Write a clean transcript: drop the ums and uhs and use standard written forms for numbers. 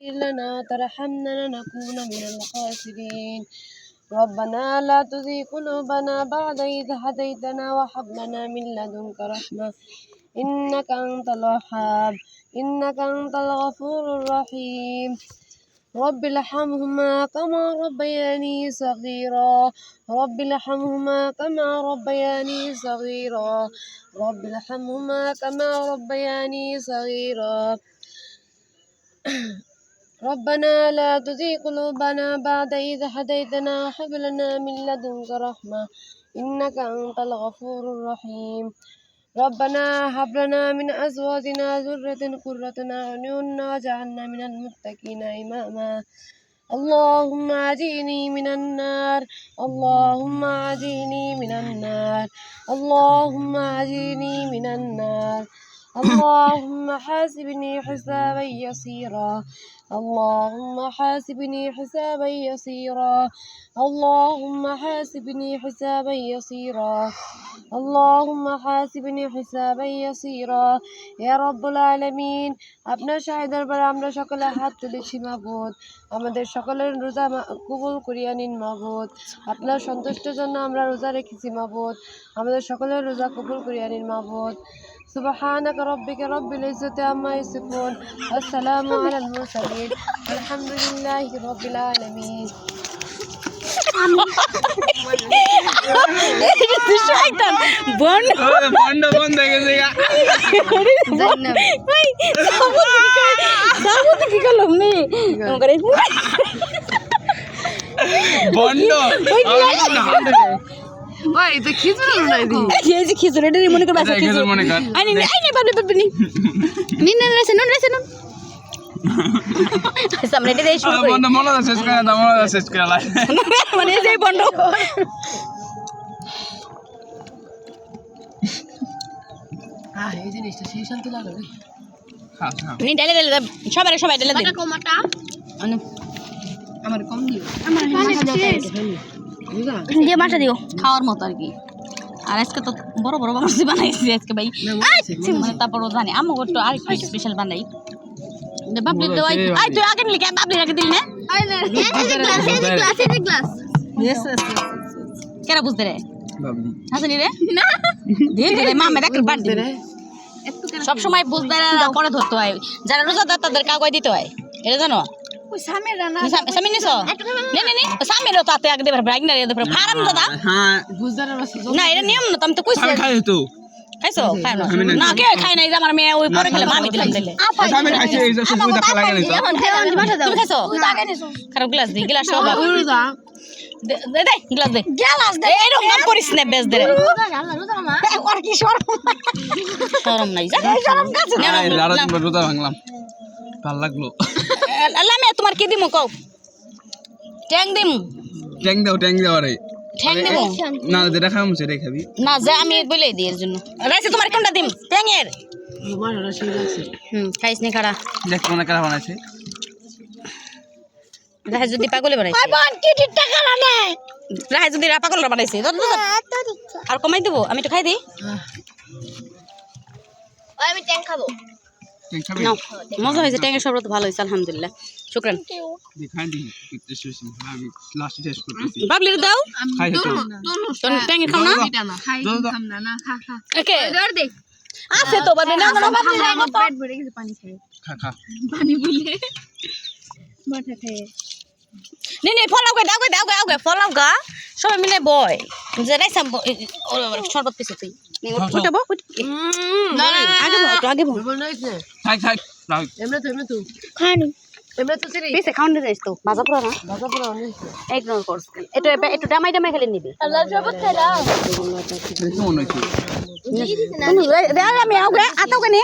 لنا ترحمنا لنكون من الخاسرين. ربنا لا تزغ قلوبنا بعد إذ هديتنا وهب لنا من لدنك رحمة إنك أنت الوهاب إنك أنت الغفور الرحيم. رب ارحمهما كما ربياني صغيرا رب ارحمهما كما ربياني صغيرا رب ارحمهما كما ربياني صغيرا. ربنا لا تزغ قلوبنا بعد إذ هديتنا وهب لنا من لدنك رحمة إنك أنت الغفور الرحيم. ربنا هب لنا من أزواجنا ذرية قرة أعين واجعلنا من المتقين إماما. اللهم أجرني من النار اللهم أجرني من النار اللهم أجرني من النار. اللهم حاسبني حسابا يسيرا اللهم حاسبني حسابا يسيرا اللهم حاسبني حسابا يسيرا اللهم حاسبني حسابا يسيرا يا رب العالمين। আপনার শাহের দরবারে আমরা সকলে হাত তুলেছি মাবুদ, আমাদের সকলের রোজা কবুল করিয়া নিন মাবুদ। আপনার সন্তুষ্টের জন্য আমরা রোজা রেখেছি মাবুদ, আমাদের সকলের রোজা কবুল করিয়া নিন মাবুদ। সুবহানাকা রাব্বিকা রাব্বিল ইজ্জাতি আম্মা ইয়াসিফুন ওয়া সালামু আলাল মুরসালিন আলহামদুলিল্লাহি রাব্বিল আলামিন। খাওয়ার মতো আর কি। আর আজকে তো বড় বড় মাছ বানাইছি আজকে ভাই, তারপরও জানি আমি একটু আর একটু স্পেশাল বানাই। বাবলি তো আই তুই আগে নিলি কেন বাবলি রাখে দিলি না কেন বুঝতে রে হাসনি রে না দিয়ে দে মামা দেখ বাদ দে সব সময় বুঝতে করে ধরতে হয়, যারা রোজাদার তাদের কাগজ দিতে হয়, এটা জানো? ওই সামিরা না সামির নিছো নে নে নে সামিরও তাতে আগে দেবার ব্রাইক না রে দেবার ফারাম দাদা হ্যাঁ বুঝদার না এটা নিয়ম না, তুমি তো কইছ খাই তো খাইছো খাই না না কে খাই নাই আমার মেয়ে ওই পরে খেলে মামি দিলাম দিলে সামির খাইছে এই যে সুবিধা খালা গেল তো তুমি খাইছো আগে নিছো খারাপ গ্লাস দি গ্লাস সব রোজা দে দে গ্লাস দে এরকম নাম করিস না বেশ দে রোজা মা আর কি শরম নাই যা শরম কাছে না রোজা ভাঙলাম ভাল লাগলো। আল্লাহ মে তোমার কি দিমু কও? ট্যাং দিমু ট্যাং দাও আরে ট্যাং দিমু না যেটা খামু সেটা খাবি না যে আমি বলেই দিই এর জন্য রাইছে তোমার কোনটা দিম ট্যাং এর তোমার রাশি আছে খাইছ নি খাড়া দেখ কোন কারা বানাইছে রাহ যদি পাগলে বানাইছে ভাই বোন কি টাকা না নে রাহ যদি পাগল বানাইছে আর কমাই দেব আমি তো খাই দেই ওই আমি ট্যাং খাবো মজা হয়েছে, ট্যাংয়ের শরবত ভালো হয়েছে আলহামদুলিল্লাহ শুকরান। বাবলির দাও ট্যাংয়ের খাও না আছে তো বাবলি না পানি খায় পানি বলে মাথা খায় নে নে ফলাও গে দাও গে ফলাও গা সবাই মিলে বয় যে রাইসা শরবত পিছে তুই উঠাবো না আগে বল খাই এমনে তো খানি এমনে তো সিরি পিছে খাওনে যাইস তো ভাজা পুরা না ইগনোর করস এটা একটু ডামাই খেলে নিবি আল্লাহ শরবত খাইলা মনে হচ্ছে আমি আগে আতাও কেন